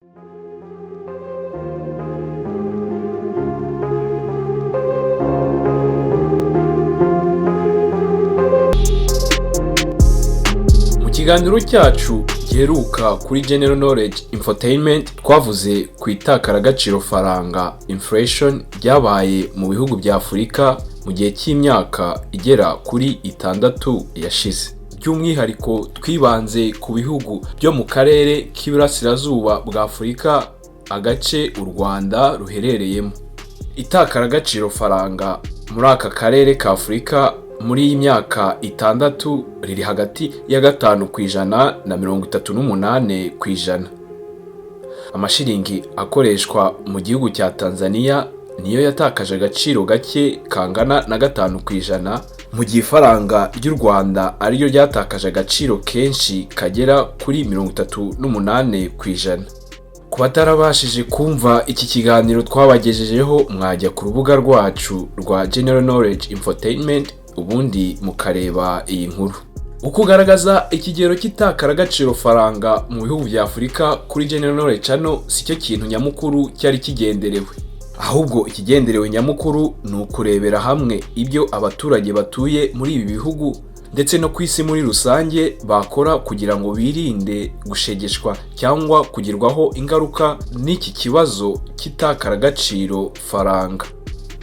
Mu kiganiro cyacu giheruka kuri General Knowledge Infotainment twavuze ku itakaragaciro faranga inflation ryabaye mu bihugu bya Afurika mu gihe cy'imyaka igera kuri 6 yashize. By'umwihariko twibanze ku bihugu byo mu karere k'Iburasirazuba bwa Afurika, agace u Rwanda ruherereyemo. Itakaragaciro faranga muri aka karere ka Afurika muri iyi myaka 6 riri hagati ya 5% na 38%. Amashiringi akoreshwa mu gihugu cya Tanzania niyo yatakaje agaciro gake kangana na 5%, mu gihe ifaranga ry'u Rwanda ariyo ryatakaje agaciro kenshi kagera kuri 38%. Ku batarabashije kumva iki kiganiro twabagejejeho, mwajya ku rubuga rwacu rwa General Knowledge Infotainment ubundi mukareba iyi nkuru. Ukugaragaza ikigero cy'itakaragaciro faranga mu bihugu bya Afurika kuri General Knowledge Channel si cyo kintu nyamukuru cyari kigenderewe. Ahubwo ikigenderewe nyamukuru ni ukurebera hamwe ibyo abaturage batuye muri ibi bihugu ndetse no ku isi muri rusange bakora kugira ngo birinde gushegeshwa cyangwa kugirwaho ingaruka n'iki kibazo cy'itakaragaciro faranga.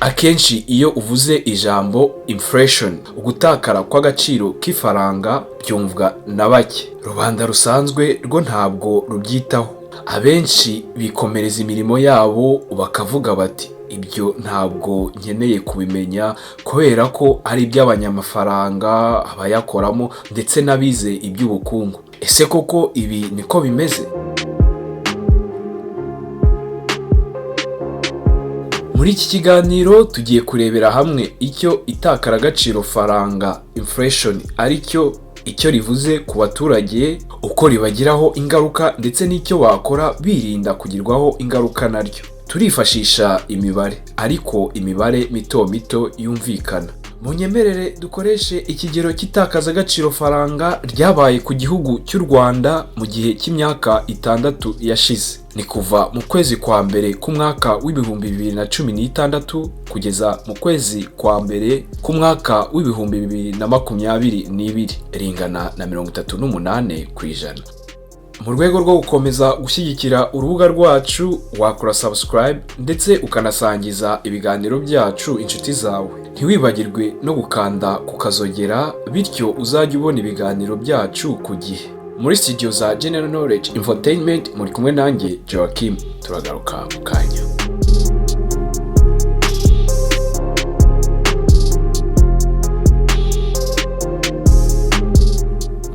Akenshi iyo uvuze ijambo inflation, ugutakara kw'agaciro k'ifaranga, byumvwa na bake. Rubanda rusanzwe rwo ntabwo rubyitaho. Abenshi bikomereza imirimo yabo bakavuga bati ibyo ntabwo nkeneye kubimenya kubera ko ari iby'abanyamafaranga, abayakoramo ndetse n'abize iby'ubukungu. Ese koko ibi niko bimeze? Muri iki kiganiro tugiye kurebera hamwe icyo itakaragaciro faranga inflation ari cyo, icyo rivuze ku baturage, uko ribagiraho ingaruka ndetse n'icyo bakora birinda kugirwaho ingaruka naryo. Turifashisha imibare, ariko imibare mito mito yumvikana. Munyemerere dukoreshe ikigero cy'itakazagaciro faranga ryabaye ku gihugu cy'u Rwanda mu gihe cy'imyaka 6 yashize. Ni kuva mu kwezi kwa mbere k'umwaka w'2016 kugeza mu kwezi kwa mbere k'umwaka w'2022, ringana na 38%. Mu rwego rwo gukomeza gushyigikira urubuga rwacu, wakora subscribe ndetse ukanasangiza ibiganiro byacu inshuti zawe. Ntiwibagirwe no gukanda ku kazogera, bityo uzajya ubona ibiganiro byacu ku gihe. Muri studio za General Knowledge Infotainment muri kumwe nanjye Joachim. Turagaruka mu kanya.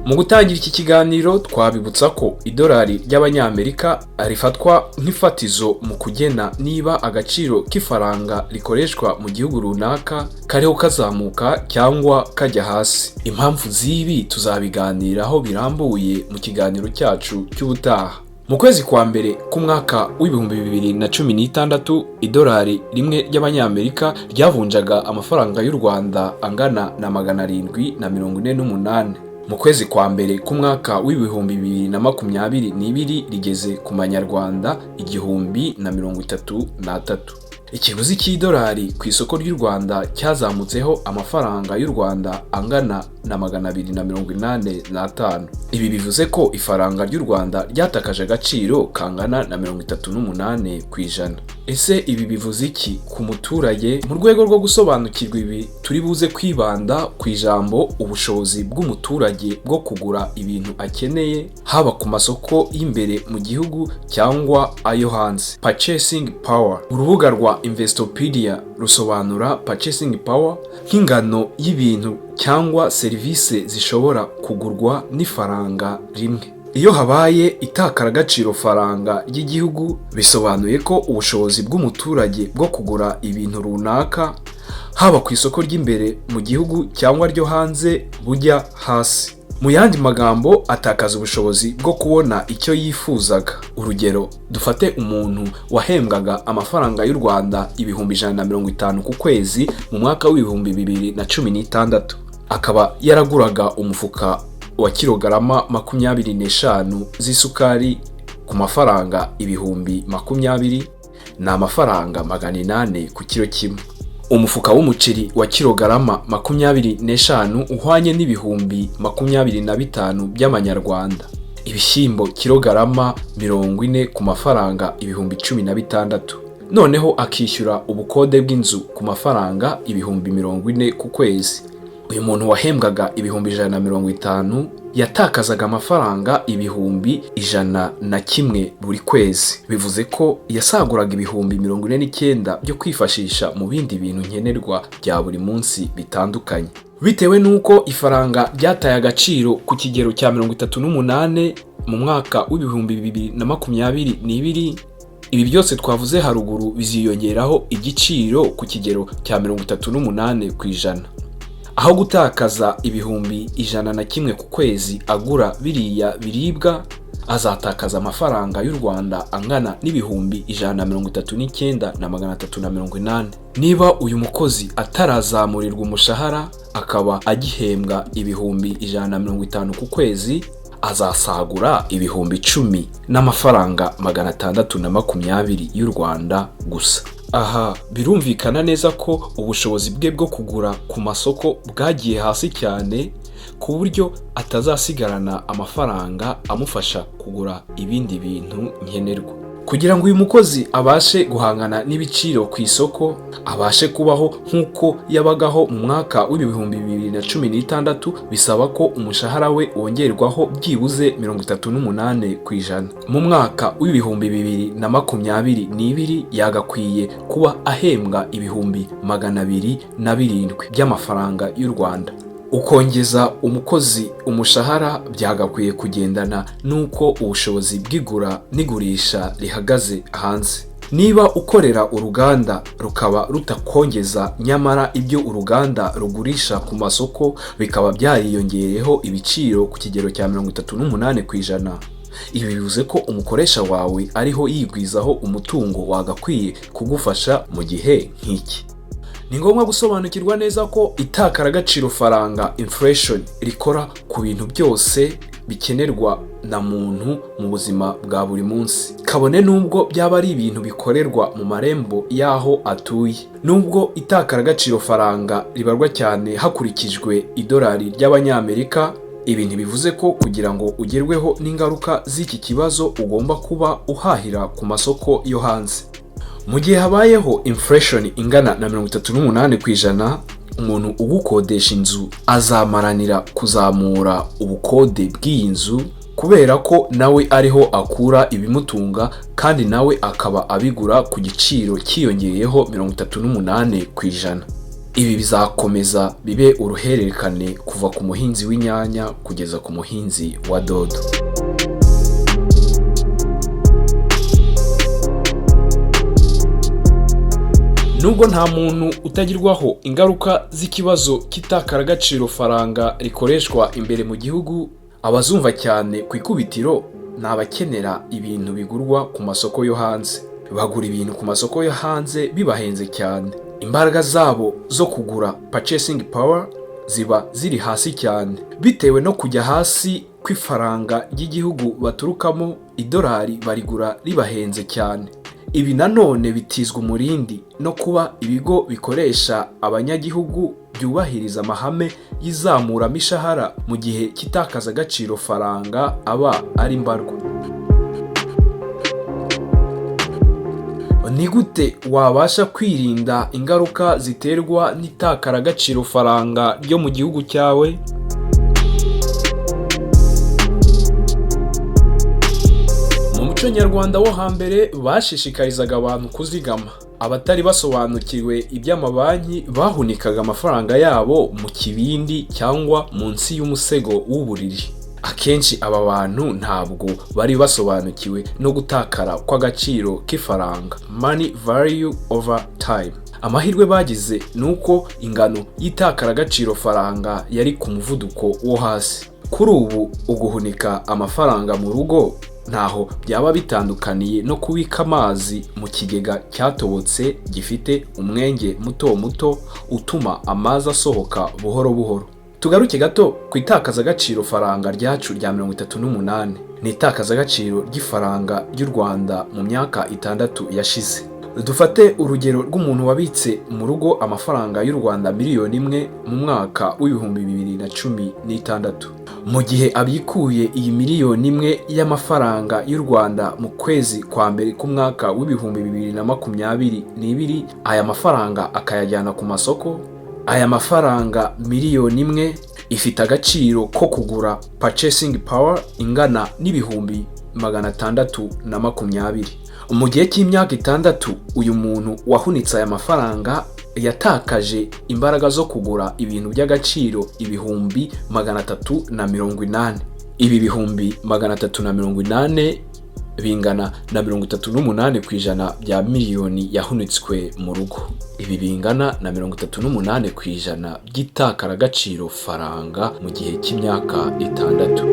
Mu gutangira iki kiganiro twabibutsa ko idolari ry'abanyamerika rifatwa nk'ifatizo mu kugena niba agaciro k'ifaranga rikoreshwa mu gihugu runaka kariho kazamuka cyangwa kajya hasi. Impamvu z'ibi tuzabiganiraho birambuye mu kiganiro cyacu cy'ubutaha. Mu kwezi kwa mbere k'umwaka w'2016, idolari rimwe ry'abanyamerika ryavunjaga amafaranga y'u Rwanda angana na 748. Mu kwezi kwa mbere k'umwaka w'2022 rigeze ku manyarwanda 1033. Ikiguzi cy'idolari ku isoko ry'u Rwanda cyazamutseho amafaranga y'u Rwanda angana na 285. Ibi bivuze ko ifaranga ry'u Rwanda ryatakaje agaciro kangana na 38%. Ese ibi bivuze iki ku muturage? Mu rwego rwo gusobanukirwa ibi, turi buze kwibanda ku ijambo ubushobozi bw'umuturage bwo kugura ibintu akeneye, haba ku masoko y'imbere mu gihugu cyangwa ayo hanze. Purchasing power. Urubuga rwa Investopedia rusobanura purchasing power nk'ingano y'ibintu cyangwa serivisi zishobora kugurwa n'ifaranga rimwe. Iyo habaye itakaragaciro faranga ry'igihugu, bisobanuye ko ubushobozi bw'umuturage bwo kugura ibintu runaka, haba ku isoko ry'imbere mu gihugu cyangwa ryo hanze, bujya hasi. Mu yandi magambo, atakaza ubushobozi bwo kubona icyo yifuzaga. Urugero, dufate umuntu wahembwaga amafaranga y'u Rwanda 150 ku kwezi mu mwaka w'2016, akaba yaraguraga umufuka wa kilogarama 25 z'isukari ku mafaranga ibihumbi 20 ni amafaranga 800 ku kiro kimwe. Umufuka w'umuceri wa kilogarama 25 uhwanye n'ibihumbi 25 by'amanyarwanda. Ibishyimbo kilogarama 40 ku mafaranga ibihumbi 16. Noneho akishyura ubukode bw'inzu ku mafaranga ibihumbi 40 ku kwezi. Uyu muntu wahembwaga ibihumbi 150 yatakazaga amafaranga ibihumbi 101 buri kwezi. Bivuze ko yasaguraga ibihumbi 49 byo kwifashisha mu bindi bintu nkenerwa bya buri munsi bitandukanye. Bitewe nuko ifaranga ryataye agaciro ku kigero cya 38 mu mwaka w'ibihumbi 2022, ibi byose twavuze haruguru biziyongeraho igiciro ku kigero cya 38%. Aho gutakaza ibihumbi 101 ku kwezi agura biriya biribwa, azatakaza amafaranga y'u Rwanda angana n'ibihumbi 139,380. Niba uyu mukozi atarazamurirwa umushahara akaba agihembwa ibihumbi 150 ku kwezi, azasagura ibihumbi 10 n'amafaranga 620 y'u Rwanda gusa. Aha birumvikana neza ko ubushobozi bwe bwo kugura ku masoko bwagiye hasi cyane, ku buryo atazasigarana amafaranga amufasha kugura ibindi bintu nkenerwa. Kugira ngo uyu mukozi abashe guhangana n'ibiciro ku isoko, abashe kubaho nk'uko yabagaho mu mwaka w'ibihumbi 2016, bisaba ko umushahara we wongerwaho byibuze 38%. Mu mwaka w'ibihumbi 2022 yagakwiye kuba ahembwa ibihumbi 207 by'amafaranga y'u Rwanda. Ukongeza umukozi umushahara byagakwiye kugendana nuko ubushobozi bw'igura n'igurisha rihagaze hanze. Niba ukorera uruganda rukaba rutakongeza, nyamara ibyo uruganda rugurisha ku masoko bikaba byariyongereyeho ibiciro ku kigero cya 38%, ibi bivuze ko umukoresha wawe ariho yigwizaho umutungo wagakwiye kugufasha mu gihe nk'iki. Ni ngombwa gusobanukirwa neza ko itakaragaciro faranga inflation rikora ku bintu byose bikenerwa na muntu mu buzima bwa buri munsi, kabone nubwo byaba ari ibintu bikorerwa mu marembo y'aho atuye. Nubwo itakaragaciro faranga ribarwa cyane hakurikijwe idolari ry'Abanyamerika, ibi ntibivuze ko kugira ngo ugerweho n'ingaruka z'iki kibazo ugomba kuba uhahira ku masoko yo hanze. Mu gihe habayeho inflation ingana na 38%, umuntu ugukodesha inzu azamaranira kuzamura ubukode bw'iyi nzu, kubera ko nawe ariho akura ibimutunga kandi nawe akaba abigura ku giciro cyiyongeyeho 38%. Ibi bizakomeza bibe uruhererekane kuva ku muhinzi w'inyanya kugeza ku muhinzi wa dodo. Nubwo nta muntu utagirwaho ingaruka z'ikibazo cy'itakaragaciro faranga rikoreshwa imbere mu gihugu, abazumva cyane ku ikubitiro ni abakenera ibintu bigurwa ku masoko yo hanze. Bagura ibintu ku masoko yo hanze bibahenze cyane. Imbaraga zabo zo kugura purchasing power ziba ziri hasi cyane, bitewe no kujya hasi kw'ifaranga ry'igihugu baturukamo. Idolari barigura ribahenze cyane. Ibi nanone bitizwa umurindi no kuba ibigo bikoresha abanyagihugu byubahiriza amahame y'izamura-mishahara mu gihe kitakaza agaciro faranga aba ari mbarwa. Ni gute wabasha kwirinda ingaruka ziterwa n'itakaragaciro faranga ryo mu gihugu cyawe? Mu muco nyarwanda wo hambere bashishikarizaga abantu kuzigama. Abatari basobanukiwe iby'amabanki bahunikaga amafaranga yabo mu kibindi cyangwa munsi y'umusego w'uburiri. Akenshi aba bantu ntabwo bari basobanukiwe no gutakara kw'agaciro k'ifaranga, money value over time. Amahirwe bagize nuko ingano y'itakaragaciro faranga yari ku muvuduko wo hasi. Kuri ubu uguhunika amafaranga mu rugo ntaho byaba bitandukaniye no kubika amazi mu kigega cyatobotse gifite umwenge muto muto utuma amazi asohoka buhoro buhoro. Tugaruke gato ku itakaza agaciro faranga ryacu rya 38. ni itakazagaciro ry'ifaranga ry'u Rwanda mu myaka 6 yashize. Dufate urugero rw'umuntu wabitse mu rugo amafaranga y'u Rwanda miliyoni 1 mu mwaka w'ibihumbi 2016. Mu gihe abikuye iyi miliyoni 1 y'amafaranga y'u Rwanda mu kwezi kwa mbere k'umwaka w'ibihumbi 2022, aya mafaranga akayajyana ku masoko. Aya mafaranga miliyoni 1 ifite agaciro ko kugura purchasing power ingana n'ibihumbi 620. Mu gihe cy'imyaka 6 uyu muntu wahunitse aya mafaranga yatakaje imbaraga zo kugura ibintu by'agaciro ibihumbi 380. Ibi bihumbi 380 bingana na 38% bya miliyoni yahunitswe mu rugo. Ibi bingana na 38% by'itakaragaciro faranga mu gihe cy'imyaka 6.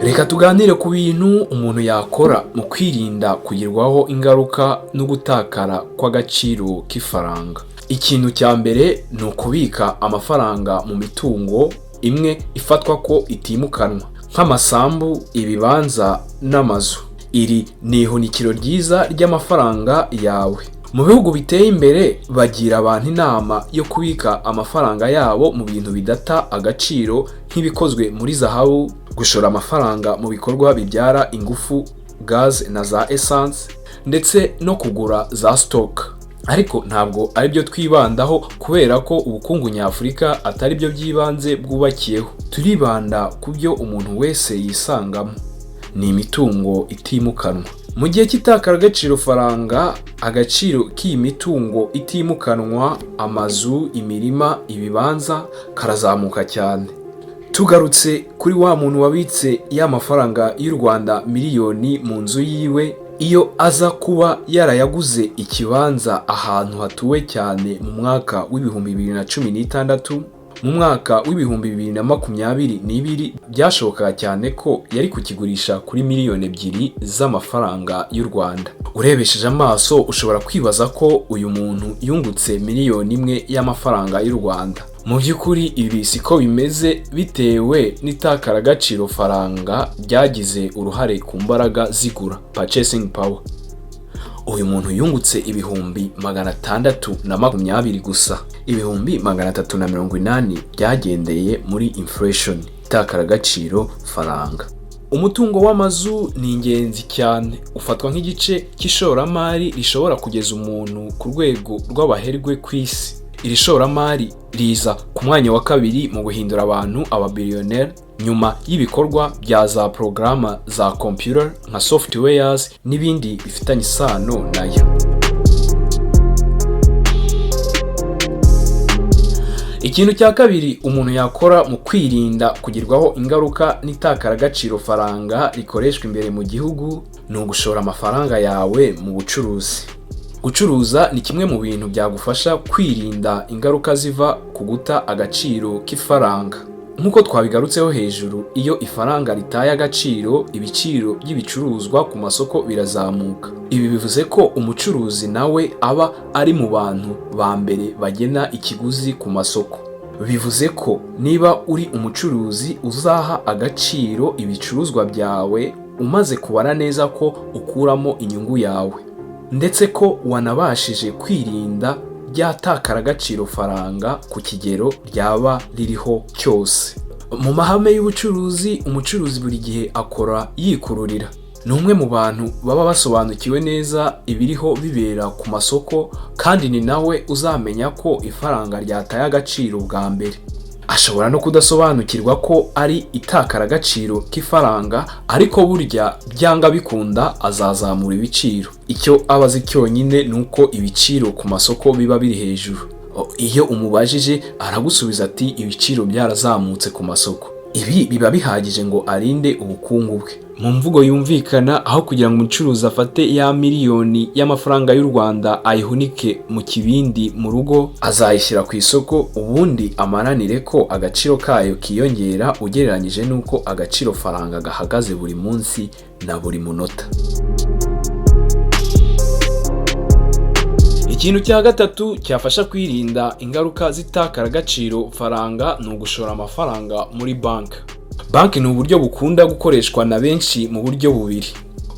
Reka tuganire ku bintu umuntu yakora mu kwirinda kugirwaho ingaruka no gutakara kw'agaciro k'ifaranga. Ikintu cya mbere ni ukubika amafaranga mu mitungo imwe ifatwa ko itimukanwa, nk'amasambu, ibibanza n'amazu. Iri ni ihunikiro ryiza ry'amafaranga yawe. Mu bihugu biteye imbere bagira abantu inama yo kubika amafaranga yabo mu bintu bidata agaciro nk'ibikozwe muri zahabu, gushora amafaranga mu bikorwa bibyara ingufu, gaz na za essence, ndetse no kugura za stock. Ariko ntabwo ari byo twibandaho kubera ko ubukungu nyafurika atari byo byibanze bwubakiyeho. Turibanda ku byo umuntu wese yisangamo, ni imitungo itimukanwa. Mu gihe cy'itakaragaciro faranga, agaciro k'iyi mitungo itimukanwa, amazu, imirima, ibibanza karazamuka cyane. Tugarutse kuri wa muntu wabitse ya mafaranga y'u Rwanda miliyoni mu nzu yiwe, iyo aza kuba yarayaguze ikibanza ahantu hatuwe cyane mu mwaka w'ibihumbi 2016, mu mwaka w'ibihumbi 2022 byashoboka cyane ko yari kukigurisha kuri miliyoni 2 z'amafaranga y'u Rwanda. Urebesheje amaso ushobora kwibaza ko uyu muntu yungutse miliyoni 1 y'amafaranga y'u Rwanda. Mu by'ukuri ibi siko bimeze, bitewe n'itakaragaciro faranga ryagize uruhare ku mbaraga zigura, purchasing power. Uyu muntu yungutse ibihumbi 620 gusa. Ibihumbi 380 byagendeye muri inflation, itakaragaciro faranga. Umutungo w'amazu ni ingenzi cyane, ufatwa nk'igice cy'ishoramari rishobora kugeza umuntu ku rwego rw'abaherwe ku isi. Iri shoramari riza ku mwanya wa 2 mu guhindura abantu ababiliyoneri, nyuma y'ibikorwa bya za porogaramu za computer nka softwares n'ibindi bifitanye isano nayo. Ikintu cya kabiri umuntu yakora mu kwirinda kugirwaho ingaruka n'itakaragaciro faranga rikoreshwa imbere mu gihugu ni ugushora amafaranga yawe mu bucuruzi. Gucuruza ni kimwe mu bintu byagufasha kwirinda ingaruka ziva ku guta agaciro k'ifaranga. Nk'uko twabigarutseho hejuru, iyo ifaranga ritaye agaciro, ibiciro by'ibicuruzwa ku masoko birazamuka. Ibi bivuze ko umucuruzi nawe aba ari mu bantu ba mbere bagena ikiguzi ku masoko. Bivuze ko niba uri umucuruzi uzaha agaciro ibicuruzwa byawe umaze kubara neza ko ukuramo inyungu yawe, ndetse ko wanabashije kwirinda ryatakaragaciro faranga ku kigero ryaba ririho cyose. Mu mahame y'ubucuruzi, umucuruzi buri gihe akora yikururira. Ni umwe mu bantu baba basobanukiwe neza ibiriho bibera ku masoko, kandi ni nawe uzamenya ko ifaranga ryataye agaciro bwa mbere. Ashobora no kudasobanukirwa ko ari itakaragaciro k'ifaranga, ariko burya byanga bikunda azazamura ibiciro. Icyo abazi cyonyine ni uko ibiciro ku masoko biba biri hejuru. Iyo umubajije aragusubiza ati ibiciro byarazamutse ku masoko. Ibi biba bihagije ngo arinde ubukungu bwe. Mu mvugo yumvikana, aho kugira ngo umucuruzi afate ya miliyoni y'amafaranga y'u Rwanda ayihunike mu kibindi mu rugo, azayishyira ku isoko ubundi amaranire ko agaciro kayo kiyongera ugereranyije n'uko agaciro faranga gahagaze buri munsi na buri munota. Ikintu cya gatatu cyafasha kwirinda ingaruka z'itakaragaciro faranga ni ugushora amafaranga muri banki. Banki ni uburyo bukunda gukoreshwa na benshi mu buryo bubiri.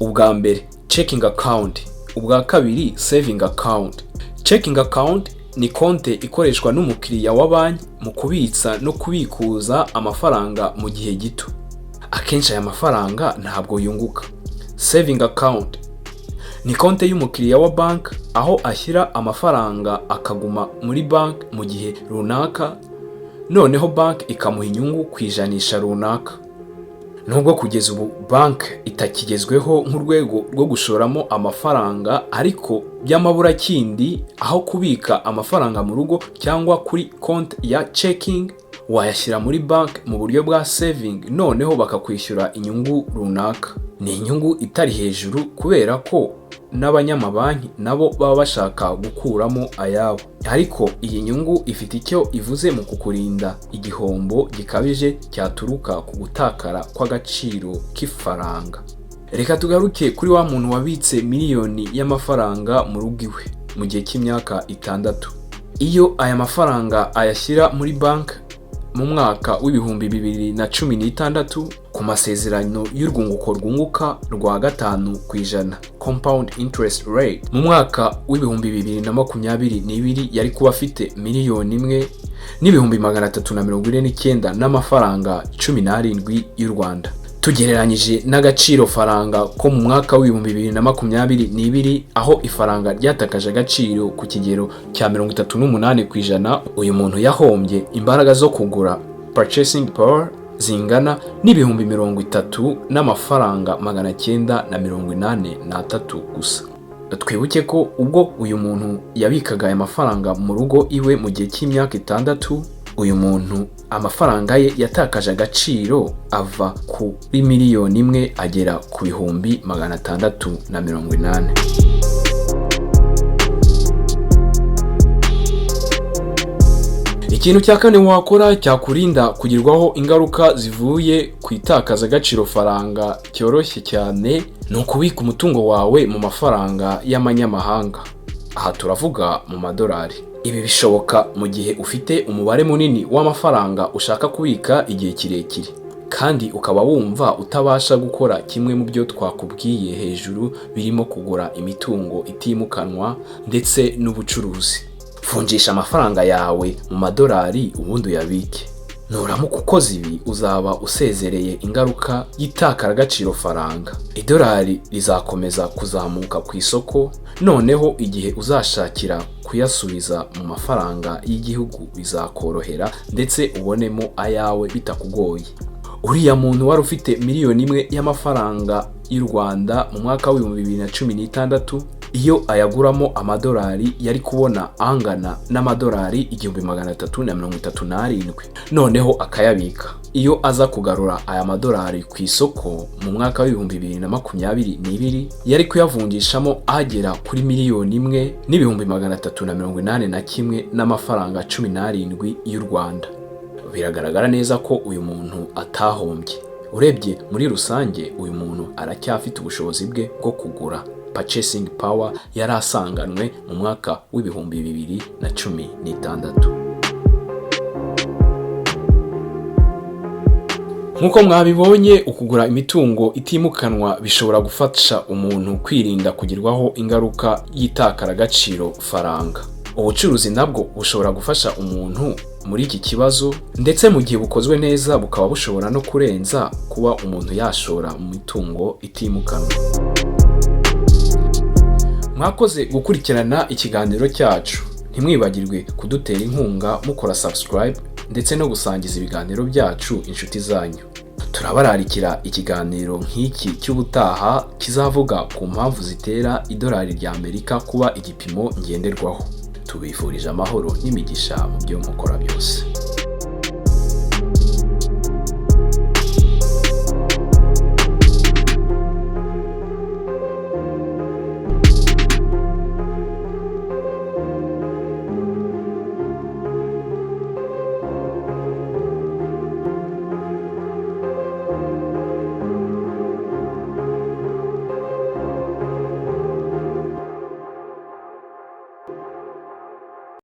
Ubwa mbere checking account, ubwa kabiri saving account. Checking account ni konte ikoreshwa n'umukiriya wa banki mu kubitsa no kubikuza amafaranga mu gihe gito. Akenshi aya mafaranga ntabwo yunguka. Saving account ni konte y'umukiriya wa banki aho ashyira amafaranga akaguma muri banki mu gihe runaka, noneho banki ikamuha inyungu ku ijanisha runaka. Nubwo kugeza ubu banki itakigezweho nk'urwego rwo gushoramo amafaranga, ariko by'amaburakindi aho kubika amafaranga mu rugo cyangwa kuri konti ya checking, wayashyira muri banki mu buryo bwa saving, noneho bakakwishyura inyungu runaka. Ni inyungu itari hejuru kubera ko n'abanyamabanki nabo baba bashaka gukuramo ayabo, ariko iyi nyungu ifite icyo ivuze mu kukurinda igihombo gikabije cyaturuka ku gutakara kw'agaciro k'ifaranga. Reka tugaruke kuri wa muntu wabitse miliyoni y'amafaranga mu rugo iwe mu gihe cy'imyaka 6. Iyo aya mafaranga ayashyira muri banki mu mwaka w'ibihumbi 2016 ku masezerano y'urwunguko rwunguka rwa 5% compound interest rate, mu mwaka w'ibihumbi 2022 yari kuba afite miliyoni 1,349 n'amafaranga 17 y'u Rwanda. Tugereranyije n'agaciro faranga ko mu mwaka w'ibihumbi 2022 aho ifaranga ryatakaje agaciro ku kigero cya 38%, uyu muntu yahombye imbaraga zo kugura purchasing power zingana n'ibihumbi 30 n'amafaranga 983 gusa. Twibuke ko ubwo uyu muntu yabikaga aya mafaranga mu rugo iwe mu gihe cy'imyaka 6, uyu muntu amafaranga ye yatakaje agaciro ava kuri miliyoni 1 agera ku bihumbi 680. Ikintu cya kane wakora cyakurinda kugirwaho ingaruka zivuye ku itakaza agaciro faranga cyoroshye cyane ni ukubika umutungo wawe mu mafaranga y'amanyamahanga. Aha turavuga mu madolari. Ibi bishoboka mu gihe ufite umubare munini w'amafaranga ushaka kubika igihe kirekire, kandi ukaba wumva utabasha gukora kimwe mu byo twakubwiye hejuru, birimo kugura imitungo itimukanwa ndetse n'ubucuruzi. Fungisha amafaranga yawe mu madolari ubundi uyabike. Nuramuka ukoze ibi uzaba usezereye ingaruka y'itakara agaciro faranga. Idolari rizakomeza kuzamuka ku isoko, noneho igihe uzashakira kuyasubiza mu mafaranga y'igihugu bizakorohera ndetse ubonemo ayawe bitakugoye. Uriya muntu wari ufite miliyoni 1 y'amafaranga y'u Rwanda mu mwaka wa 2016, iyo ayaguramo amadolari yari kubona angana n'amadolari 1337, noneho akayabika. Iyo aza kugarura aya madolari ku isoko mu mwaka wa 2022 yari kuyavungishamo agera kuri miliyoni 1,381 n'amafaranga 17 y'u Rwanda. Biragaragara neza ko uyu muntu atahombye. Urebye muri rusange uyu muntu aracyafite ubushobozi bwe bwo kugura purchasing power yari asanganwe mu mwaka w'ibihumbi 2016. Nkuko mwabibonye, ukugura imitungo itimukanwa bishobora gufasha umuntu kwirinda kugirwaho ingaruka y'itakara agaciro faranga. Ubucuruzi nabwo bushobora gufasha umuntu muri iki kibazo, ndetse mu gihe bukozwe neza bukaba bushobora no kurenza kuba umuntu yashora mu mitungo itimukanwa. Mwakoze gukurikirana ikiganiro cyacu. Ntimwibagirwe kudutera inkunga mukora subscribe ndetse no gusangiza ibiganiro byacu inshuti zanyu. Turabararikira ikiganiro nk'iki cy'ubutaha kizavuga ku mpamvu zitera idolari ry'Amerika kuba igipimo ngenderwaho. Tubifurije amahoro n'imigisha mu byo mukora byose.